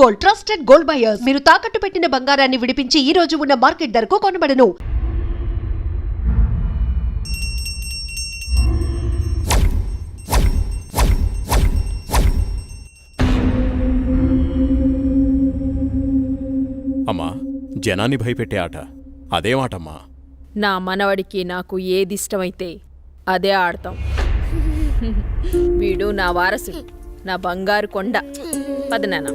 Gold, trusted gold buyers. మీరు తాకట్టు పెట్టిన బంగారాన్ని విడిపించి ఈ రోజు ఉన్న మార్కెట్ ధరకు కొనబడను. అమ్మా, జనాన్ని భయపెట్టే ఆట అదేమాటమ్మా? నా మనవడికి నాకు ఏదిష్టమైతే అదే ఆడతాం. వీడు నా వారసుడు, నా బంగారు కొండ. పదనాన్న.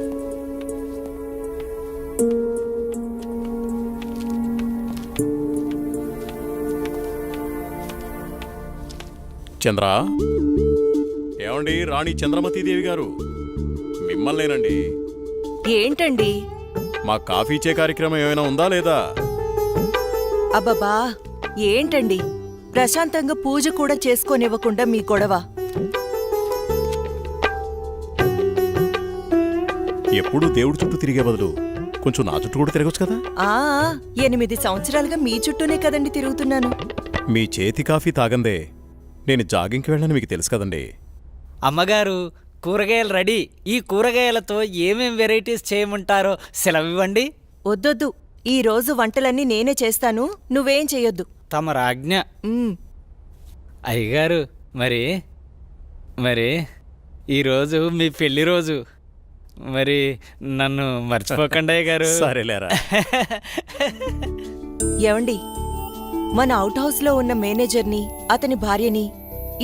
చంద్ర, ఏమండి రాణి చంద్రమతీదేవి గారు, మిమ్మల్నేనండి. ఏంటండి? మా కాఫీ ఇచ్చే కార్యక్రమం ఏమైనా ఉందా లేదా? అబ్బబ్బా, ఏంటండి ప్రశాంతంగా పూజ కూడా చేసుకోనివ్వకుండా మీ గొడవ? ఎప్పుడూ దేవుడి చుట్టూ తిరిగే బదులు కొంచెం నా చుట్టూ కూడా తిరగచ్చు కదా? 8 సంవత్సరాలుగా మీ చుట్టూనే కదండి తిరుగుతున్నాను. మీ చేతి కాఫీ తాగందే నేను జాగింగ్కి వెళ్ళని మీకు తెలుసు కదండి. అమ్మగారు, కూరగాయలు రెడీ. ఈ కూరగాయలతో ఏమేం వెరైటీస్ చేయమంటారో సెలవివ్వండి. వద్దొద్దు, ఈ రోజు వంటలన్నీ నేనే చేస్తాను, నువ్వేం చెయ్యొద్దు. తమ రాజ్ఞ. అయ్యగారు, మరి ఈరోజు మీ పెళ్లి రోజు. మరి నన్ను మర్చిపోకండి అయ్యగారు. సరేలేరా. ఏవండి, మన అవుట్ హౌస్లో ఉన్న మేనేజర్ని, అతని భార్యని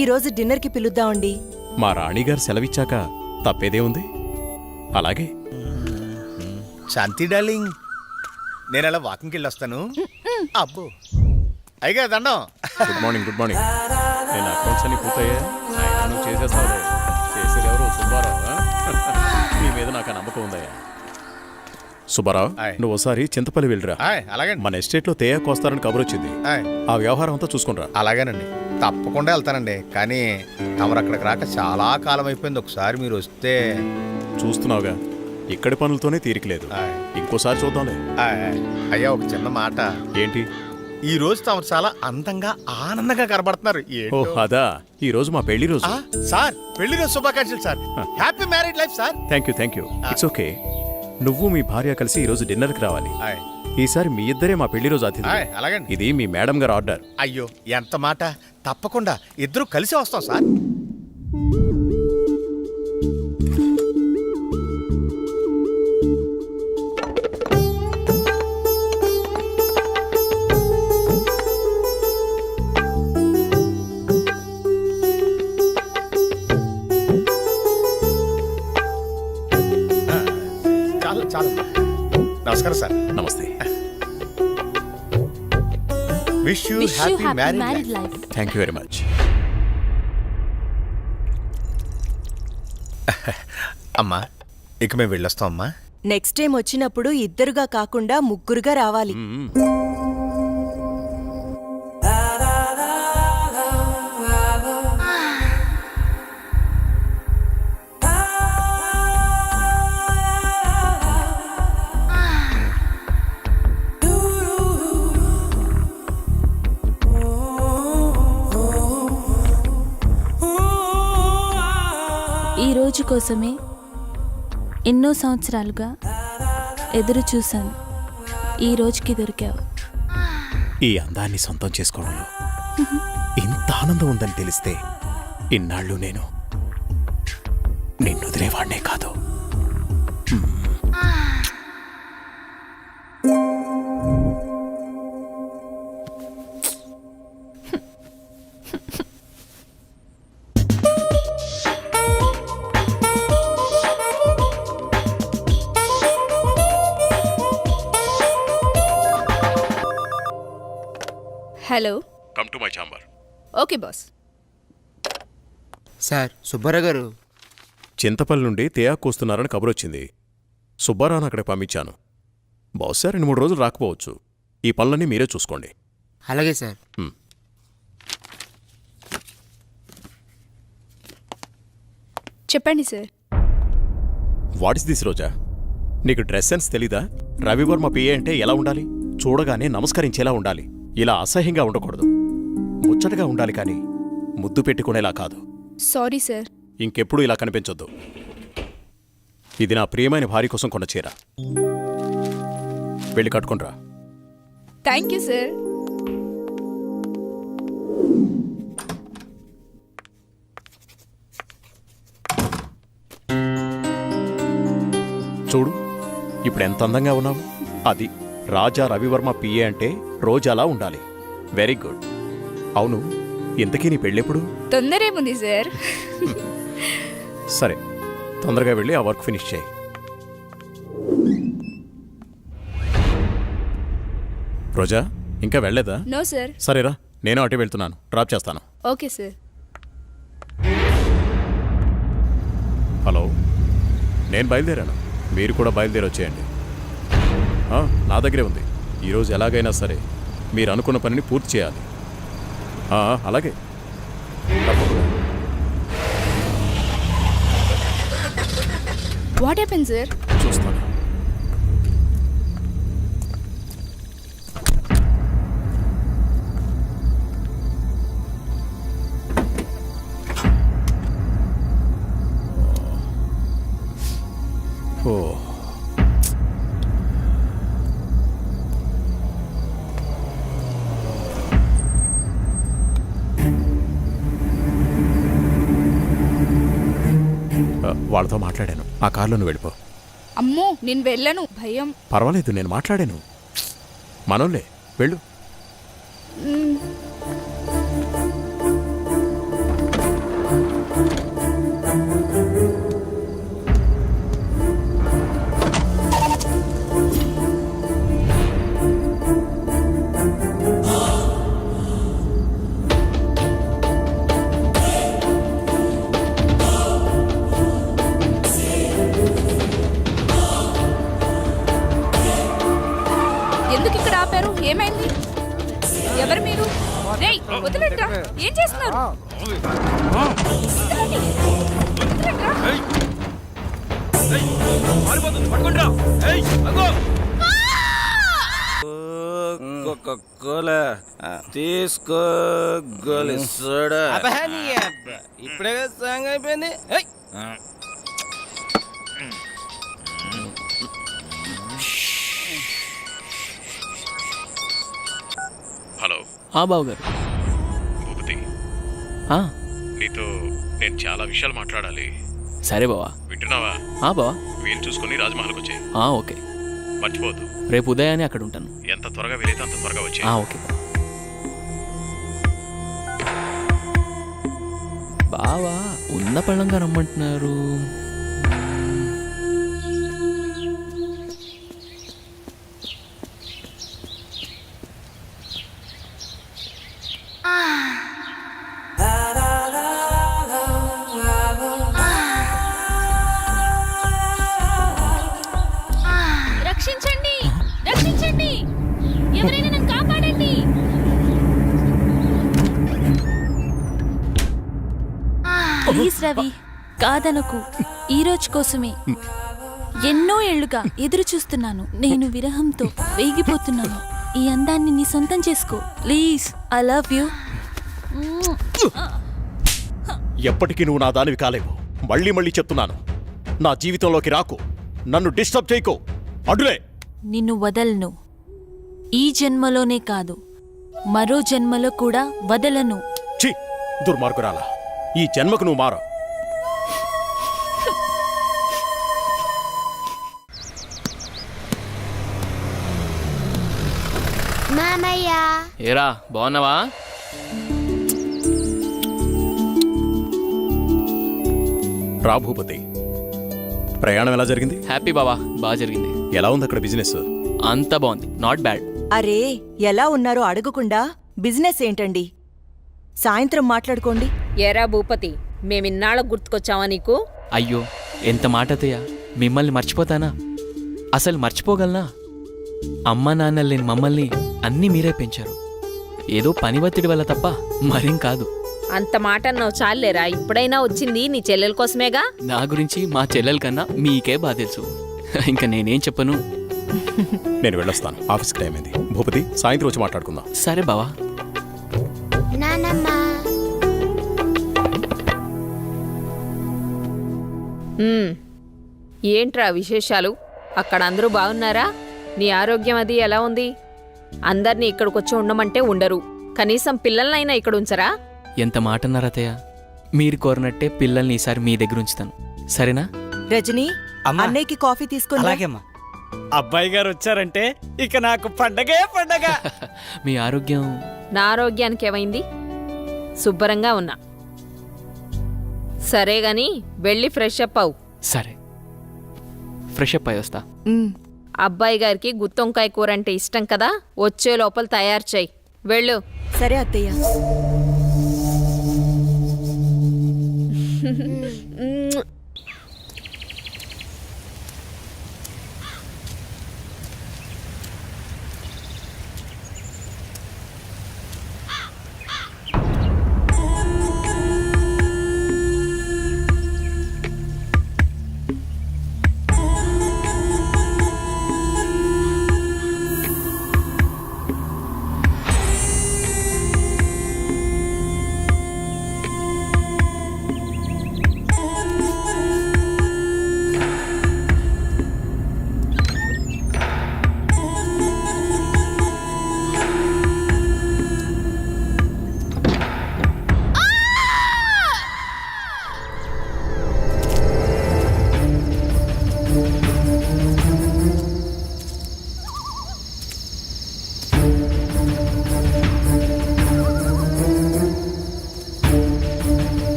ఈ రోజు డిన్నర్కి పిలుద్దామండి. మా రాణిగారు సెలవిచ్చాక తప్పేదే ఉంది. అలాగే. శాంతి డార్లింగ్, నేను అలా వాకింగ్కి వెళ్ళొస్తాను. అబ్బో అయ్యగా దండం. Good morning. Good morning. నేను అకౌంట్స్ అన్ని పూర్తయ్యా? నువ్వు చేసేస్తావులే. చేసేది ఎవరు? సుబ్బారావు. నీ మీద నాకు ఆ నమ్మకం ఉందయ్యా. సుబ్బారావు, నువ్వు ఒకసారి చింతపల్లి వెళ్ళిరా. అలాగే. మన ఎస్టేట్లో తేయాకు వస్తారని కబురు వచ్చింది. ఆ వ్యవహారం అంతా చూసుకుంటా. అలాగేనండి, తప్పకుండా వెళ్తానండి. కానీ తమరు అక్కడికి రాక చాలా కాలం అయిపోయింది. ఒకసారి మీరు వస్తే. చూస్తున్నావుగా, ఇక్కడి పనులతోనే తీరికలేదు. ఇంకోసారి చూద్దాంలే. అయ్యా, ఒక చిన్న మాట. ఏంటి? ఈ రోజు తమరు చాలా అందంగా ఆనందంగా కనబడుతున్నారు. అదా, ఈ రోజు మా పెళ్లి రోజు. సార్, పెళ్లి రోజు శుభాకాంక్షలు sir. Happy married life sir. Thank you. It's okay. నువ్వు మీ భార్య కలిసి ఈ రోజు డిన్నర్కి రావాలి. ఈసారి మీ ఇద్దరే మా పెళ్లి రోజు అతిథి. అలాగండి. ఇది మీ మేడం గారు ఆర్డర్. అయ్యో, ఎంత మాట. తప్పకుండా ఇద్దరు కలిసి వస్తాం సార్. చాలు. నమస్కారం సార్. నమస్తే. Wish you happy married life. Thank you very much. అమ్మా, ఇక మేము వెళ్ళొస్తాం అమ్మా. నెక్స్ట్ టైం వచ్చినప్పుడు ఇద్దరుగా కాకుండా ముగ్గురుగా రావాలి. ఈ రోజు కోసమే ఎన్నో సంవత్సరాలుగా ఎదురు చూశాను. ఈ రోజుకి దొరికావు. ఈ అందాన్ని సొంతం చేసుకోవడంలో ఇంత ఆనందం ఉందని తెలిస్తే ఇన్నాళ్ళు నేను నిన్ను వదిలేవాడినే కాదు. Hello. Come to my chamber. Okay boss. Sir, Subbarao గారు చింతపల్లి నుండి తేయాకు వస్తున్నారని కబురొచ్చింది. సుబ్బారావును అక్కడికి పంపించాను. బహుశా 2-3 రోజులు రాకపోవచ్చు. ఈ పనులన్నీ మీరే చూసుకోండి. అలాగే సార్. చెప్పండి సార్. వాట్ ఇస్ దిస్ రోజా? నీకు డ్రెస్ సెన్స్ తెలీదా? రవివర్మ పిఏ అంటే ఎలా ఉండాలి? చూడగానే నమస్కరించేలా ఉండాలి. ఇలా అసహ్యంగా ఉండకూడదు. ముచ్చటగా ఉండాలి, కానీ ముద్దు పెట్టుకునేలా కాదు. Sorry sir. ఇంకెప్పుడు ఇలా కనిపించొద్దు. ఇది నా ప్రియమైన భార్య కోసం కొన్న చీర. వెళ్ళి కట్టుకుంట్రా. Thank you sir. చూడు ఇప్పుడు ఎంత అందంగా ఉన్నావు. అది రాజా రవివర్మ పిఏ అంటే రోజాలా ఉండాలి. Very good. అవును, ఇంతకీ నీ పెళ్ళెప్పుడు? తొందరేముంది సార్. సరే, తొందరగా వెళ్ళి ఆ వర్క్ ఫినిష్ చేయి. రోజా ఇంకా వెళ్ళలేదా? No sir. సరేరా, నేను అటే వెళ్తున్నాను, డ్రాప్ చేస్తాను. Okay sir. హలో, నేను బయలుదేరాను, మీరు కూడా బయలుదేరి వచ్చేయండి. నా దగ్గరే ఉంది. ఈరోజు ఎలాగైనా సరే మీరు అనుకున్న పనిని పూర్తి చేయాలి. అలాగే, తప్పకుండా. What happen sir? చూస్తాను. ఓ, వాళ్ళతో మాట్లాడాను. ఆ కార్లో నువ్వు వెళ్ళిపో. అమ్మో, నేను వెళ్ళను, భయం. పర్వాలేదు, నేను మాట్లాడాను. మనోళ్ళే, వెళ్ళు. ఎందుకు ఇక్కడ ఆపారు? ఏమైంది? ఎవరు మీరు? రేయ్, వదిలేట్రా. ఏం చేస్తున్నారు? తీసుకో గోలి సోడా. ఇప్పుడే సాంగ్ అయిపోయింది. హలో. బావగారు. భూపతి, నీతో నేను చాలా విషయాలు మాట్లాడాలి. సరే బావా. వింటున్నావా? బావా. వీలు చూసుకుని రాజమహల్కి వచ్చే. ఓకే. మర్చిపోవద్దు. రేపు ఉదయాన్నే అక్కడ ఉంటాను. ఎంత త్వరగా వీలైతే అంత త్వరగా వచ్చే. ఓకే బావా. ఉన్న పళ్ళంగా రమ్మంటున్నారు. రక్షించండి, రక్షించండి, ఎవరైనా నన్ను కాపాడండి. ప్లీజ్ రవి, కాదనకు. ఈ రోజు కోసమే ఎన్నో ఏళ్లుగా ఎదురు చూస్తున్నాను. నేను విరహంతో వేగిపోతున్నాను. ఈ అందాన్ని నీ సొంతం చేసుకో ప్లీజ్. I love you. ఎప్పటికీ నువ్వు నా దానివి కాలేవు. మళ్ళీ మళ్ళీ చెప్తున్నాను, నా జీవితంలోకి రాకు, నన్ను డిస్టర్బ్ చేయకు. అడులే. నిన్ను వదలను. ఈ జన్మలోనే కాదు, మరో జన్మలో కూడా వదలను. ఛీ, దుర్మార్గురాలా, ఈ జన్మకు నువ్వు మారు. ఏరా, బాగున్నావా? రా భూపతి, ప్రయాణం ఎలా జరిగింది? హ్యాపీ బావా, బాగా జరిగింది. ఎలా ఉంది అక్కడ బిజినెస్? అంతా బాగుంది, నాట్ బ్యాడ్. అరే, ఎలా ఉన్నారో అడగకుండా బిజినెస్ ఏంటండి? సాయంత్రం మాట్లాడుకోండి. ఏరా భూపతి, మేమిన్నాళ్ళకు గుర్తుకొచ్చావా నీకు? అయ్యో, ఎంత మాట అత్తయ్య, మిమ్మల్ని మర్చిపోతానా? అసలు మర్చిపోగలనా? అమ్మా నాన్న లేని మమ్మల్ని అన్నీ మీరే పెంచారు. ఏదో పని ఒత్తిడి వల్ల తప్ప మరేం కాదు. అంత మాట అన్నావు చాలేరా. ఇప్పుడైనా వచ్చింది నీ చెల్లెల కోసమేగా. నా గురించి మా చెల్లెల కన్నా మీకే బాగా తెలుసు. ఇంకా నేనేం చెప్పను. నేను వెళ్ళొస్తాను, ఆఫీస్కి టైం అయింది. భూపతి, సాయంత్రం వచ్చి మాట్లాడుకుందాం. సరే బావా. ఏంట్రా విశేషాలు? అక్కడ అందరూ బాగున్నారా? నీ ఆరోగ్యం అది ఎలా ఉంది? అందర్నీ ఇక్కడికొచ్చి ఉండమంటే ఉండరు. కనీసం పిల్లలనైనా ఇక్కడ ఉంచరా? ఎంత మాట అన్నారు అత్తయ్య. మీరు కోరినట్టే పిల్లల్ని ఈసారి మీ దగ్గర ఉంచుతాను, సరేనా? రజనీ, అమ్మా. అన్నయ్యకి కాఫీ తీసుకుని రా. అలాగేమ్మా. అబ్బాయి గారు వచ్చారంటే ఇక నాకు పండగే పండగ. మీ ఆరోగ్యం నా ఆరోగ్యానికి ఏమైంది? శుభ్రంగా ఉన్నా. సరే గాని వెళ్ళి ఫ్రెష్ అప్ అవు. సరే, ఫ్రెష్ అప్ అయి వస్తా. ఉమ్. అబ్బాయి గారికి గుత్తొంకాయ కూర అంటే ఇష్టం కదా, వచ్చే లోపల తయారు చేయి. వెళ్ళు. సరే అత్తయ్య.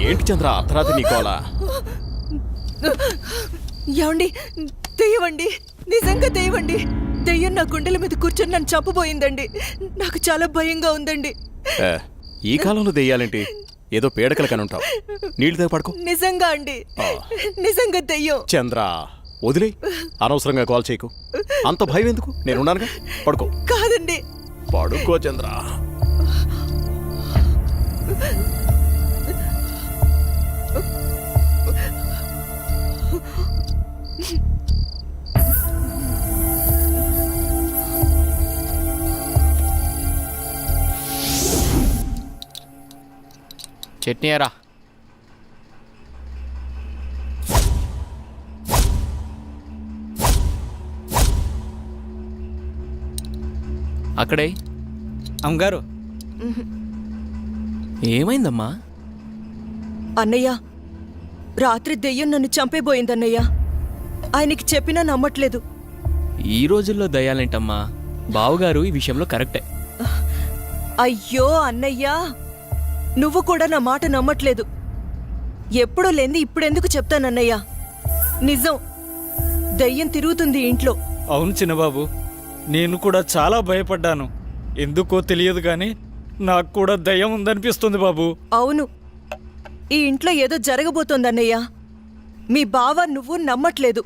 ఏంటి చంద్ర అర్ధరాత్రి నీకోలా? ఏమండి, దెయ్యమండి, నిజంగా దెయ్యమండి. దెయ్యం నా గుండెల మీద కూర్చొని నన్ను చంపబోయిందండి. నాకు చాలా భయంగా ఉందండి. ఈ కాలంలో దెయ్యాలేంటి? ఏదో పీడకల కని ఉంటావు. నీళ్ళు దగ్గర పడుకో. నిజంగా అండి, నిజంగా దెయ్యం. చంద్ర వదిలే, అనవసరంగా కాల్ చేయకు. అంత భయం ఎందుకు? నేనున్నానుగా, పడుకో. కాదండి, పడుకో చంద్ర. చట్నీ ఎరా. అక్కడే. అమ్మగారు, ఏమైందమ్మా? అన్నయ్య, రాత్రి దెయ్యం నన్ను చంపేబోయిందన్నయ్య. ఆయనకి చెప్పినా నమ్మట్లేదు. ఈ రోజుల్లో దయ్యాలేంటమ్మా? బావుగారు ఈ విషయంలో కరెక్టే. అయ్యో అన్నయ్యా, నువ్వు కూడా నా మాట నమ్మట్లేదు. ఎప్పుడూ లేంది ఇప్పుడెందుకు చెప్తానన్నయ్యా? నిజం, దయ్యం తిరుగుతుంది ఇంట్లో. అవును చిన్నబాబు, నేను కూడా చాలా భయపడ్డాను. ఎందుకో తెలియదు కానీ నాకు కూడా దయ్యం ఉందనిపిస్తుంది బాబు. అవును, ఈ ఇంట్లో ఏదో జరగబోతోందన్నయ్యా. మీ బావ నువ్వు నమ్మట్లేదు.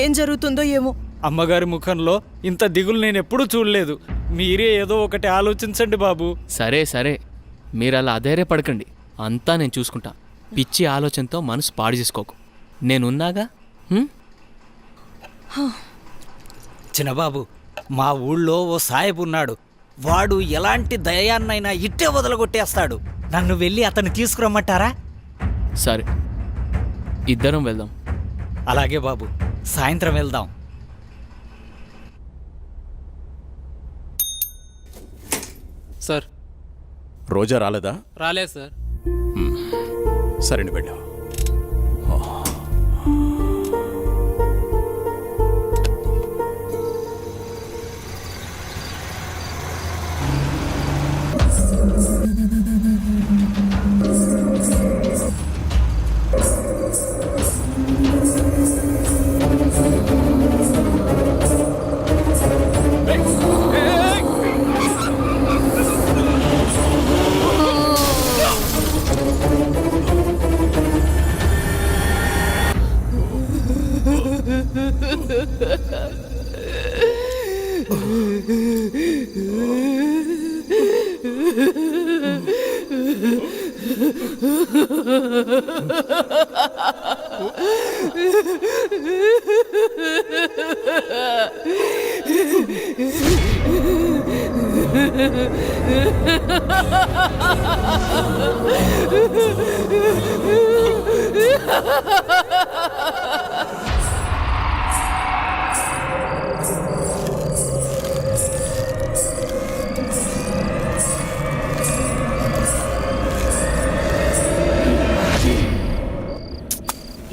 ఏం జరుగుతుందో ఏమో. అమ్మగారి ముఖంలో ఇంత దిగులు నేను ఎప్పుడూ చూడలేదు. మీరే ఏదో ఒకటి ఆలోచించండి బాబు. సరే సరే, మీరు అలా అధైర్యపడకండి. అంతా నేను చూసుకుంటా. పిచ్చి ఆలోచనతో మనసు పాడు చేసుకోకు. నేనున్నాగా. చిన్నబాబు, మా ఊళ్ళో ఓ సాయబు ఉన్నాడు. వాడు ఎలాంటి దయాన్నైనా ఇట్టే వదలగొట్టేస్తాడు. నన్ను వెళ్ళి అతన్ని తీసుకురమ్మంటారా? సరే, ఇద్దరం వెళ్దాం. అలాగే బాబు, సాయంత్రం వెళ్దాం. సార్, రోజా రాలేదా? రాలేదు సార్. సరే వెళ్ళా.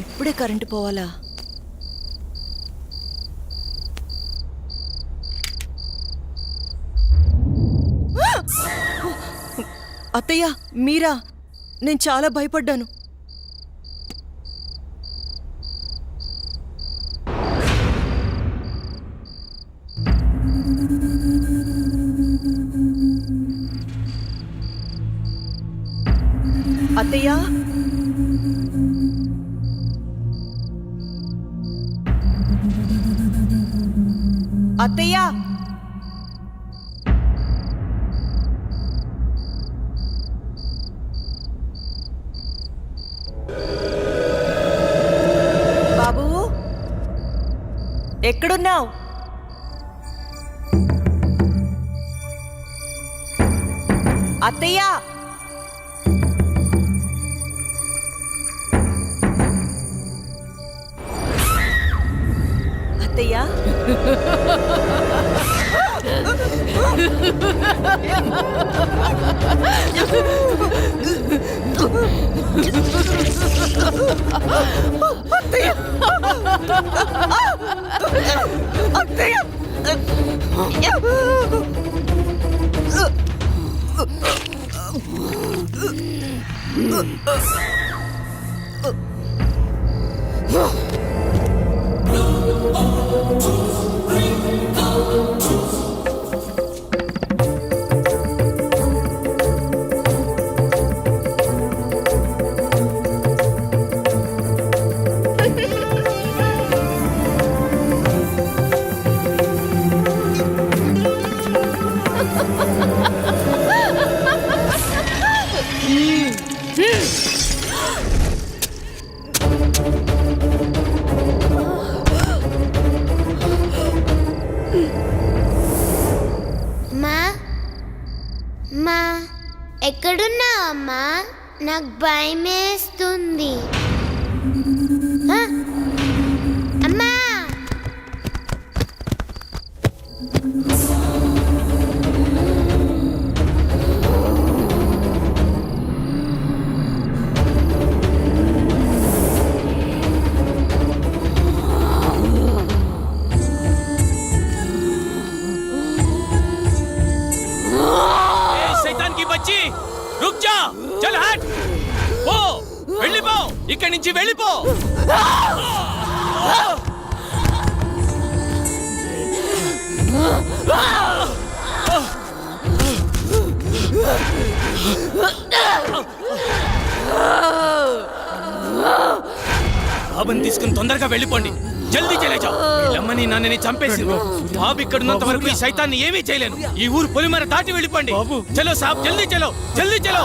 ఇప్పుడే కరెంటు పోవాలా? అత్తయ్య, మీరా? నేను చాలా భయపడ్డాను. అత్తయ్య, అత్తయ్య, బాబు ఎక్కడున్నావు? అత్తయ్య, అత్తయ్య, ఎక్కడున్నావమ్మా? నాకు భయమేస్తుంది. అమ్మా, శైతాన్ కి బచ్చి రుక్ జా, చల్ హట్, పో, వెళ్ళిపో, ఇక్కడి నుంచి వెళ్ళిపో. బాబుని తీసుకుని తొందరగా వెళ్ళిపోండి, జల్దీ చలేజా. అమ్మని నాన్నని చంపేసి బాబు ఇక్కడున్నంత వరకు ఈ సైతాన్ని ఏమీ చేయలేను. ఈ ఊరు పొలిమర దాటి వెళ్ళిపోండి. చలో సాబ్, జల్దీ చలో, జల్దీ చలో.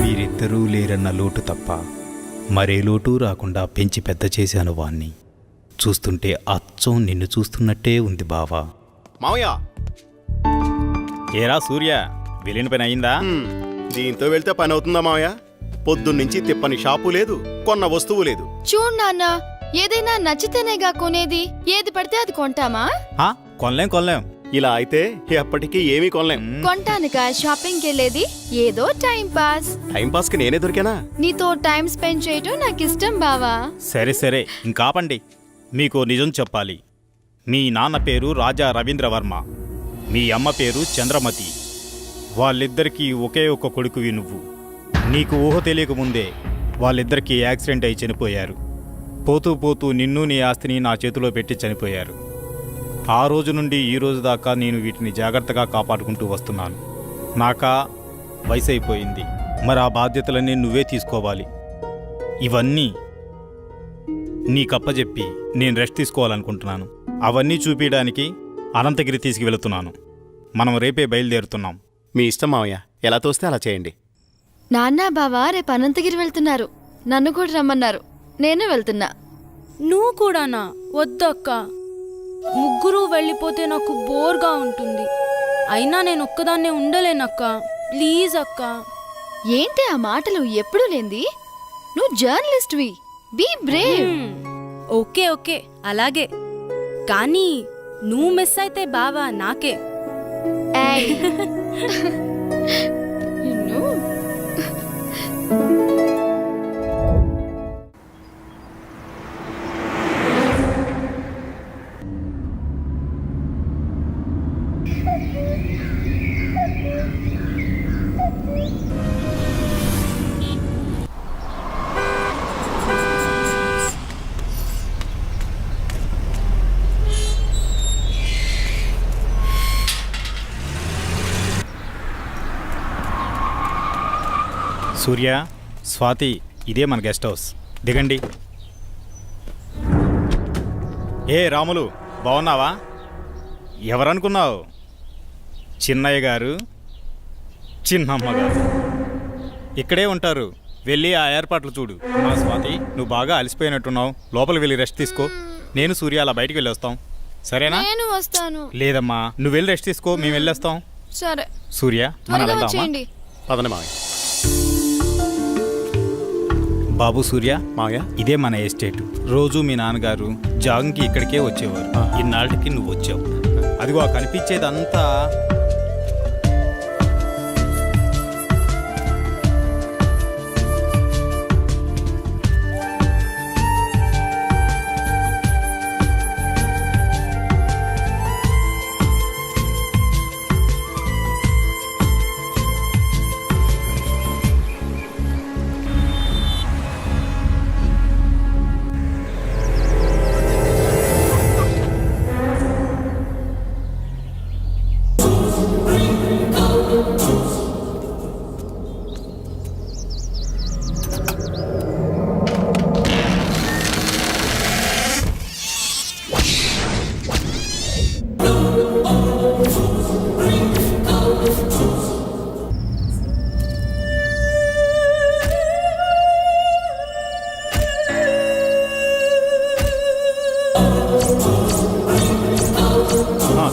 మీరిద్దరూ లేరన్న లోటు తప్ప మరే లోటు రాకుండా పెంచి పెద్ద చేశాను వాణ్ణి. చూస్తుంటే అచ్చం నిన్ను చూస్తున్నట్టే ఉంది బావా. మావయ్య, ఏరా సూర్య, వెళ్ళిన పని అయిందా? దీంతో వెళ్తే పని అవుతుందా మావయ్య? పొద్దున్నుంచి తిప్పని షాపు లేదు, కొన్న వస్తువు లేదు. చూడు నాన్న, ఏదైనా నచ్చితేనేగా కొనేది. ఏది పడితే అది కొంటామా? కొనలేం. ఇలా అయితే ఎప్పటికీ ఏమీ కొనలేం. కొంటానుగా షాపింగ్కి వెళ్ళేది. ఏదో టైం పాస్. టైం పాస్ కి నేనే దొరికానా? నీతో టైం స్పెండ్ చేయటం నాకు ఇష్టం బావా. సరే ఇంకాపండి. మీకు నిజం చెప్పాలి. మీ నాన్న పేరు రాజా రవీంద్రవర్మ, మీ అమ్మ పేరు చంద్రమతి. వాళ్ళిద్దరికీ ఒకే ఒక కొడుకువి నువ్వు. నీకు ఊహ తెలియకముందే వాళ్ళిద్దరికీ యాక్సిడెంట్ అయి చనిపోయారు. పోతూ నిన్ను నీ ఆస్తిని నా చేతిలో పెట్టి చనిపోయారు. ఆ రోజు నుండి ఈ రోజు దాకా నేను వీటిని జాగ్రత్తగా కాపాడుకుంటూ వస్తున్నాను. నాకా వయసు అయిపోయింది, మరి ఆ బాధ్యతలన్నీ నువ్వే తీసుకోవాలి. ఇవన్నీ నీకప్పచెప్పి నేను రెస్ట్ తీసుకోవాలనుకుంటున్నాను. అవన్నీ చూపించడానికి అనంతగిరి తీసుకువెళుతున్నాను. మనం రేపే బయలుదేరుతున్నాం. మీ ఇష్టం మావయ్య, ఎలా తోస్తే అలా చేయండి. నాన్న బావా రేపు అనంతగిరి వెళ్తున్నారు. నన్ను కూడా రమ్మన్నారు. నేను వెళ్తున్నా. నువ్వు కూడానా? వద్దక్క, ముగ్గురు వెళ్ళిపోతే నాకు బోర్గా ఉంటుంది. అయినా నేను ఒక్కదాన్నే ఉండలేనక్క. ప్లీజ్ అక్క. ఏంటి ఆ మాటలు? ఎప్పుడు లేంది. నువ్వు జర్నలిస్ట్వి. Be Brave. ఓకే అలాగే. కానీ నువ్వు మిస్ అయితే బావా నాకే. ఏయ్. నిన్ను. సూర్య, స్వాతి, ఇదే మన గెస్ట్ హౌస్. దిగండి. ఏ రాములు, బాగున్నావా? ఎవరనుకున్నావు? చిన్నయ్య గారు, చిన్నమ్మ గారు ఇక్కడే ఉంటారు. వెళ్ళి ఆ ఏర్పాట్లు చూడు. మా స్వాతి, నువ్వు బాగా అలసిపోయినట్టున్నావు. లోపలికి వెళ్ళి రెస్ట్ తీసుకో. నేను సూర్య అలా బయటికి వెళ్ళి వస్తాం. సరేనా? నేను వస్తాను. లేదమ్మా, నువ్వు వెళ్ళి రెస్ట్ తీసుకో, మేము వెళ్ళొస్తాం. సరే, సూర్య, మనం త్వరగా వెళ్దామా? వచ్చేయండి. పదండి మావయ్య. బాబు సూర్య, మావయ్య, ఇదే మన ఎస్టేట్. రోజు మీ నాన్నగారు జాగింగ్కి ఇక్కడికే వచ్చేవారు. ఇన్నాళ్ళకి నువ్వు వచ్చావు. అదిగో ఆ కనిపించేదంతా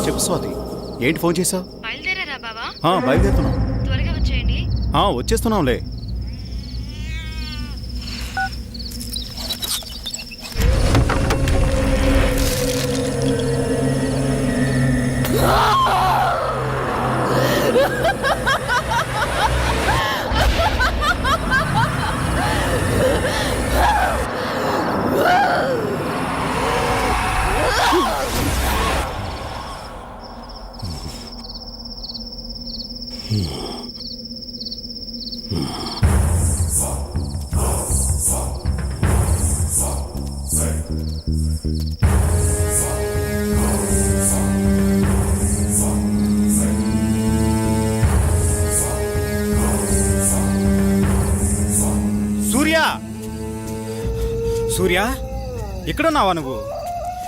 చెప్పు స్వాతి, ఏంటి ఫోన్ చేసావు? బయలుదేరారా బావా? బయలుదేరుతున్నాం. త్వరగా వచ్చేయండి. వచ్చేస్తున్నాంలే. సూర్య, ఇక్కడున్నావా నువ్వు?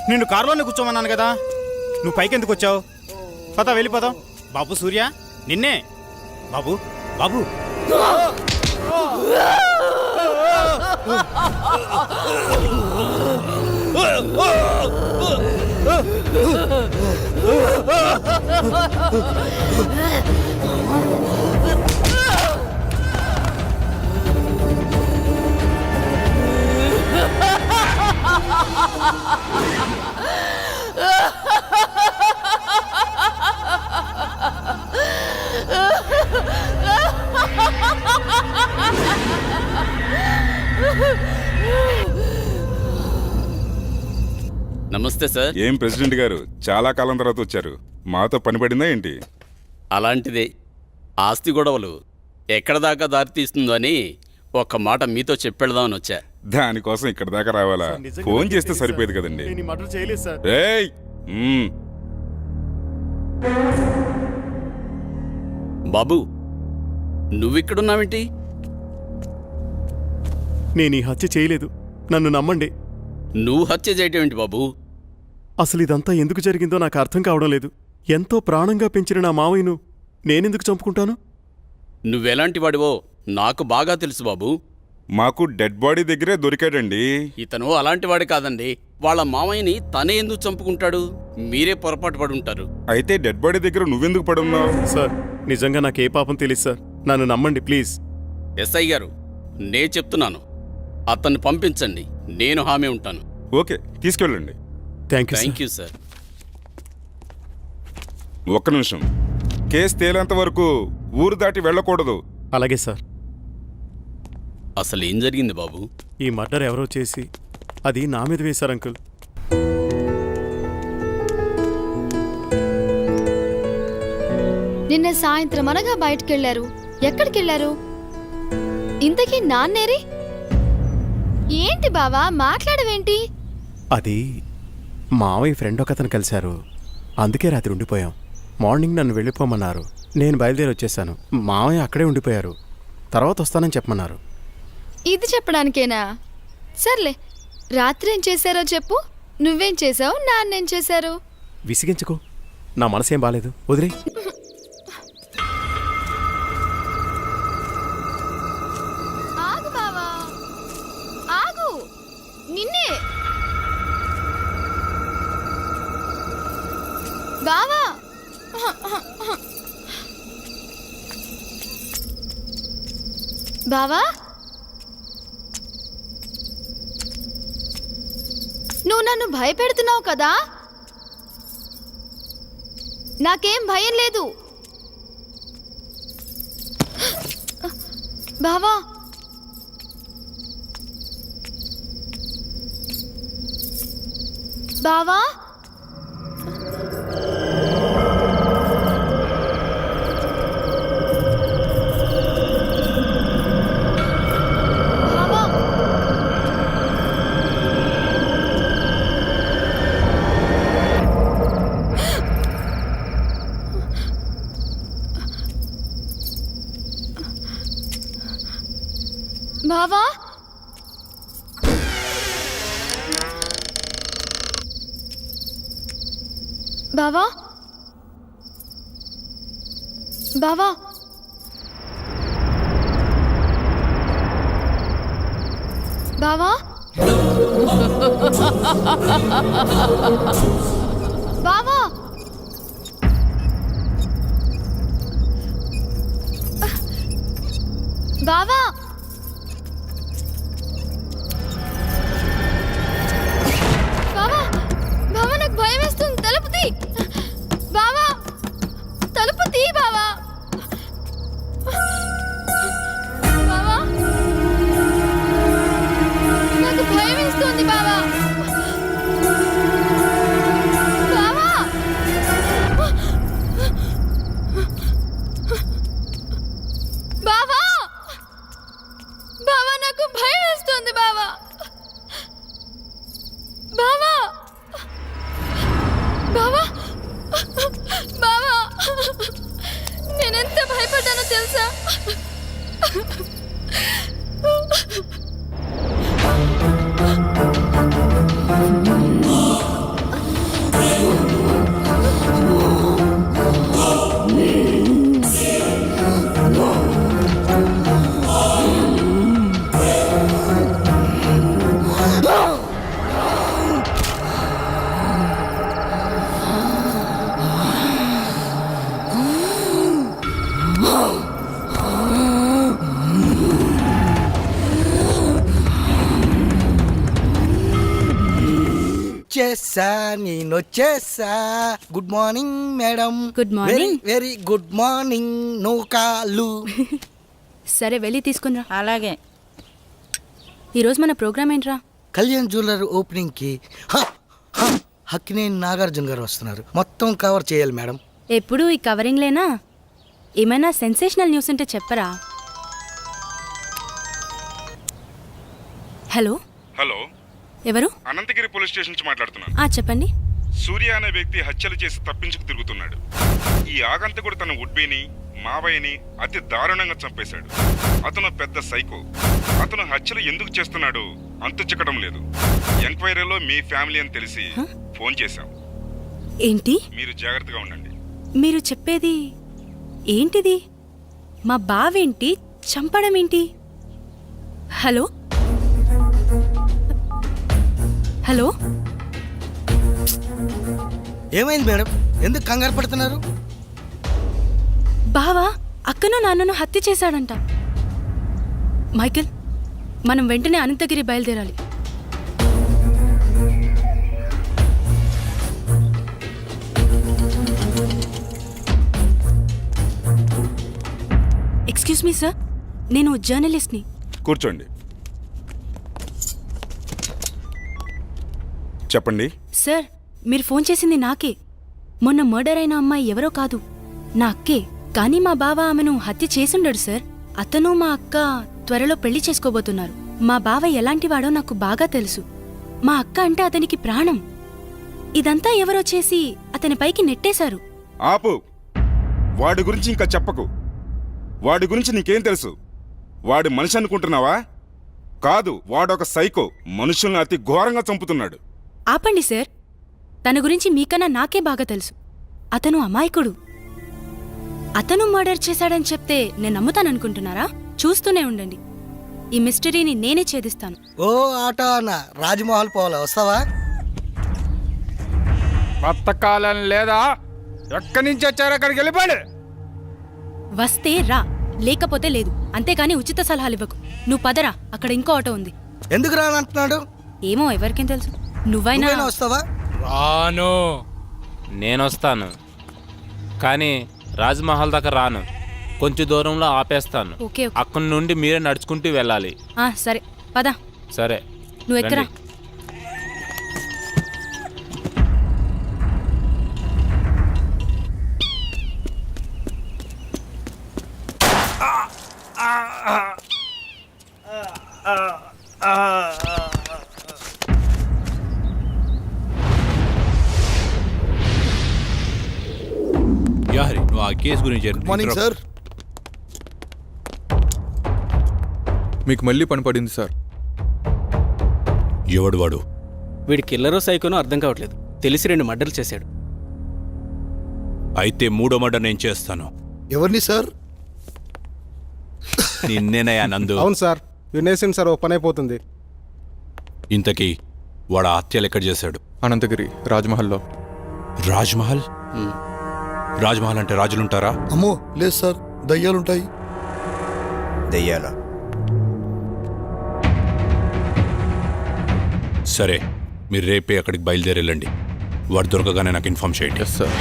నిన్ను కారులోనే కూర్చోమన్నాను కదా, నువ్వు పైకి ఎందుకు వచ్చావు? పద, వెళ్ళిపోదాం. బాబు సూర్య, నిన్నే. బాబు, బాబు. నమస్తే సార్. ఏం ప్రెసిడెంట్ గారు, చాలా కాలం తర్వాత వచ్చారు. మాతో పని పడిందా ఏంటి? అలాంటిదే. ఆస్తి గొడవలు ఎక్కడ దాకా దారి తీస్తుందో అని ఒక్క మాట మీతో చెప్పెడదామని వచ్చా. దానికోసం ఇక్కడ దాకా రావాలా? ఫోన్ చేస్తే సరిపోయేది కదండి. ఏయ్! బాబు, నువ్విక్కడున్నావేంటి? నేను ఈ హత్య చేయలేదు, నన్ను నమ్మండి. నువ్వు హత్య చేయటం ఏంటి బాబు? అసలు ఇదంతా ఎందుకు జరిగిందో నాకు అర్థం కావడం లేదు. ఎంతో ప్రాణంగా పెంచిన నా మావయ్యను నేనెందుకు చంపుకుంటాను? నువ్వెలాంటి వాడివో నాకు బాగా తెలుసు బాబు. మాకు డెడ్ బాడీ దగ్గరే దొరికాడండి. ఇతను అలాంటి వాడి కాదండి. వాళ్ళ మామయ్యని తనే ఎందుకు చంపుకుంటాడు? మీరే పొరపాటు పడి ఉంటారు. అయితే డెడ్ బాడీ దగ్గర నువ్వెందుకు పడున్నావు? సార్, నిజంగా నాకే పాపం తెలియదు సార్, నన్ను నమ్మండి ప్లీజ్. ఎస్ఐ గారు, నే చెప్తున్నాను, అతన్ని పంపించండి, నేను హామీ ఉంటాను. ఓకే, తీసుకెళ్ళండి. Thank you sir. ఒక్క నిమిషం. కేసు తేలేంత వరకు ఊరు దాటి వెళ్ళకూడదు. అలాగే సార్. అసలు ఏం జరిగింది బాబు? ఈ మర్డర్ ఎవరో చేసి అది నా మీద వేశారు అంకుల్. నిన్న సాయంత్రం అనగా బయటకెళ్లారు. ఎక్కడికెళ్లారు? ఇంతకీ నాన్నేరి? ఏంటి బావా మాట్లాడవేంటి? అది మావయ్య ఫ్రెండ్ ఒకతను కలిశారు, అందుకే రాత్రి ఉండిపోయాం. మార్నింగ్ నన్ను వెళ్ళిపోమన్నారు, నేను బయలుదేరి వచ్చేసాను. మావయ్య అక్కడే ఉండిపోయారు. తర్వాత వస్తానని చెప్పమన్నారు. ఇది చెప్పడానికేనా? సర్లే, రాత్రి ఏం చేశారో చెప్పు. నువ్వేం చేసావు, నాన్నేం చేశారు? విసిగించుకో, నా మనసేం బాలేదు, వదిలే. ఆగు బావా, ఆగు. నిన్నే బావా. బావా, నువ్వు నన్ను భయపెడుతున్నావు కదా? నాకేం భయం లేదు బావా. బావా, బావా, బావా, బావా, బావా, బావా, బావా, బావా, బావా, నాకు భయం వేస్తుంది. తలుపు తీ బావా, తలుపు తీ బావా. బావా, నాకు భయం వేస్తుంది బావా. బావా, బావా, బావా, నాకు భయం వేస్తుంది బావా. బావా, బావా, బావా, నేనెంత భయపడ్డానో తెలుసా? చేసా నేనొచ్చేసా. Good morning madam. Good morning. Very good morning. No కాలు. సరే, వెళ్ళి తీసుకునిరా. అలాగే. ఈరోజు మన ప్రోగ్రామ్ ఏంట్రా? కళ్యాణ్ జ్యువెలర్ ఓపెనింగ్ కి హక్కినేని నాగార్జున గారు వస్తున్నారు. మొత్తం కవర్ చేయాలి మేడం. ఎప్పుడు ఈ కవరింగ్ లేనా? ఏమైనా సెన్సేషనల్ న్యూస్ ఉంటే చెప్పరా? హలో హలో, ఎవరు? అనంతగిరి పోలీస్ స్టేషన్ నుంచి మాట్లాడుతున్నాను. చెప్పండి. సూర్య అనే వ్యక్తి హత్యలు చేసి తప్పించుకు తిరుగుతున్నాడు. ఈ ఆగంతకుడు తన ఉడ్బీని మావయ్యని అతి దారుణంగా చంపేశాడు. అతను పెద్ద సైకో. అతను హత్యలు ఎందుకు చేస్తున్నాడో అంతు చిక్కడం లేదు. ఎంక్వైరీలో మీ ఫ్యామిలీ అని తెలిసి ఫోన్ చేశాం. ఏంటి? మీరు జాగ్రత్తగా ఉండండి. మీరు చెప్పేది ఏంటిది? మా బావేంటి చంపడం ఏంటి? హలో హలో, ఏమైంది మేడం? ఎందుకు కంగారు పడుతున్నారు? బావా అక్కను నాన్నను హత్య చేశాడంట. మైకేల్, మనం వెంటనే అనంతగిరి బయలుదేరాలి. ఎక్స్క్యూజ్ మీ సార్, నేను జర్నలిస్ట్ని. కూర్చోండి. చెప్పండి. సార్, మీరు ఫోన్ చేసింది నాకే. మొన్న మర్డర్ అయిన అమ్మాయి ఎవరో కాదు, నా అక్కే. కానీ మా బావ ఆమెను హత్య చేసుండడు సార్. అతను మా అక్క త్వరలో పెళ్లి చేసుకోబోతున్నారు. మా బావ ఎలాంటివాడో నాకు బాగా తెలుసు. మా అక్క అంటే అతనికి ప్రాణం. ఇదంతా ఎవరో చేసి అతని పైకి నెట్టేశారు. ఆపు. వాడి గురించి ఇంకా చెప్పకు. వాడి గురించి నీకేం తెలుసు? వాడి మనిషి అనుకుంటున్నావా? కాదు, వాడొక సైకో. మనుషుల్ని అతి ఘోరంగా చంపుతున్నాడు. ఆపండి సార్, తన గురించి మీకన్నా నాకే బాగా తెలుసు. అతను అమాయకుడు. అతను మర్డర్ చేశాడని చెప్తే నేను నమ్ముతాననుకుంటున్నారా? చూస్తూనే ఉండండి, ఈ మిస్టరీని నేనే ఛేదిస్తాను. ఓ ఆటో అన్న, రాజ్మహల్ పోవాలా, వస్తావా? బతకాలని లేదా? ఎక్కడి నుంచి వచ్చారో అక్కడికి వెళ్ళిపోండి. వస్తే రా, లేకపోతే లేదు. అంతేగాని ఉచిత సలహాలు ఇవ్వకు. నువ్వు పదరా, అక్కడ ఇంకో ఆటో ఉంది. ఎందుకు రానంటున్నాడు? ఏమో, ఎవరికేం తెలుసు. నువ్వైనా వస్తావా? రాను. నేనొస్తాను, కానీ రాజ్మహల్ దాకా రాను. కొంచెం దూరంలో ఆపేస్తాను. Okay, okay. అక్కడి నుండి మీరే నడుచుకుంటూ వెళ్ళాలి. సరే పద. సరే, నువ్వు ఎక్కరా. రండి. యాహరి, నువ్వు ఆ కేసు గురించి మార్నింగ్ సార్. మీకు మళ్ళీ పని పడింది సార్. ఎవడు వాడు? వీడి కిల్లరో సైకోనో అర్థం కావట్లేదు. తెలిసి 2 మర్డర్లు చేశాడు. అయితే 3వ మర్డర్ నేను చేస్తాను. ఎవరిని సార్? నిన్నేనయ్యా నందు. అవును సార్, వినేసింది సార్, ఓ పని అయిపోతుంది. ఇంతకీ వాడు ఆ హత్యలు ఎక్కడ చేశాడు? అనంతగిరి రాజ్మహల్లో. రాజ్మహల్? రాజ్మహల్ అంటే రాజులుంటారా? అమ్మో లేదు సార్, దయ్యాలుంటాయి. దయ్యాలా? సరే, మీరు రేపే అక్కడికి బయలుదేరెళ్ళండి. వాడు దొరకగానే నాకు ఇన్ఫార్మ్ చేయండి. Yes sir.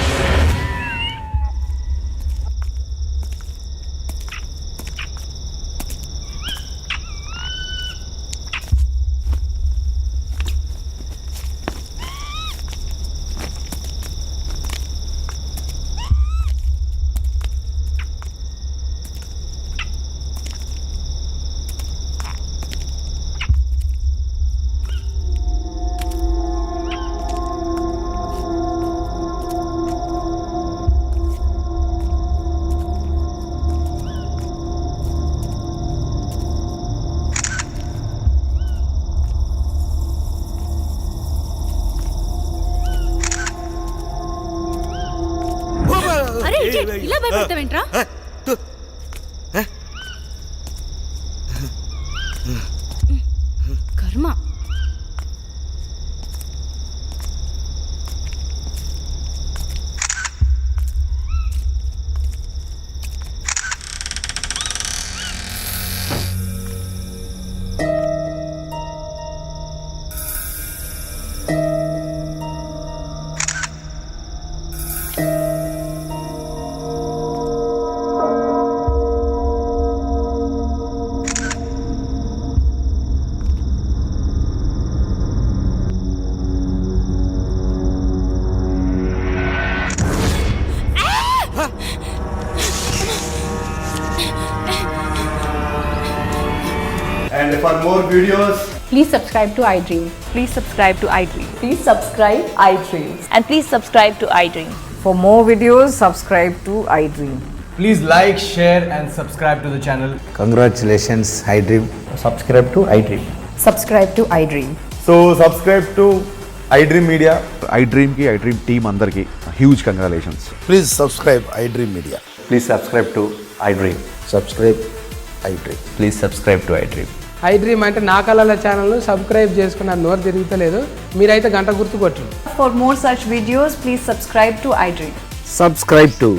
అరే ఇలా భయపడతావేంట్రా? కర్మ. And for more videos, Please subscribe to iDream. Please subscribe to iDream. Please subscribe iDream. And please subscribe to iDream. For more videos, subscribe to iDream. Please like, share and subscribe to the channel. congratulations, iDream. Subscribe to iDream. Subscribe to iDream. So subscribe to iDream Media. iDream ki iDream team andarki huge congratulations. Please subscribe iDream Media. Please subscribe to iDream. Subscribe iDream. Please subscribe to iDream. iDream అంటే నా కళల channel subscribe చేసుకున్న నోరు తిరుగుతలేదు. మీరైతే గంట గుర్తు కొట్టండి. For more such videos, please subscribe to iDream. Subscribe to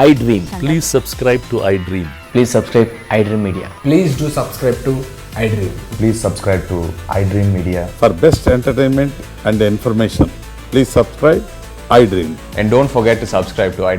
iDream. Please subscribe to iDream. Please subscribe iDream Media. Please do subscribe to iDream. Please subscribe to iDream Media. For best entertainment and information, please subscribe iDream. And don't forget to subscribe to iDream.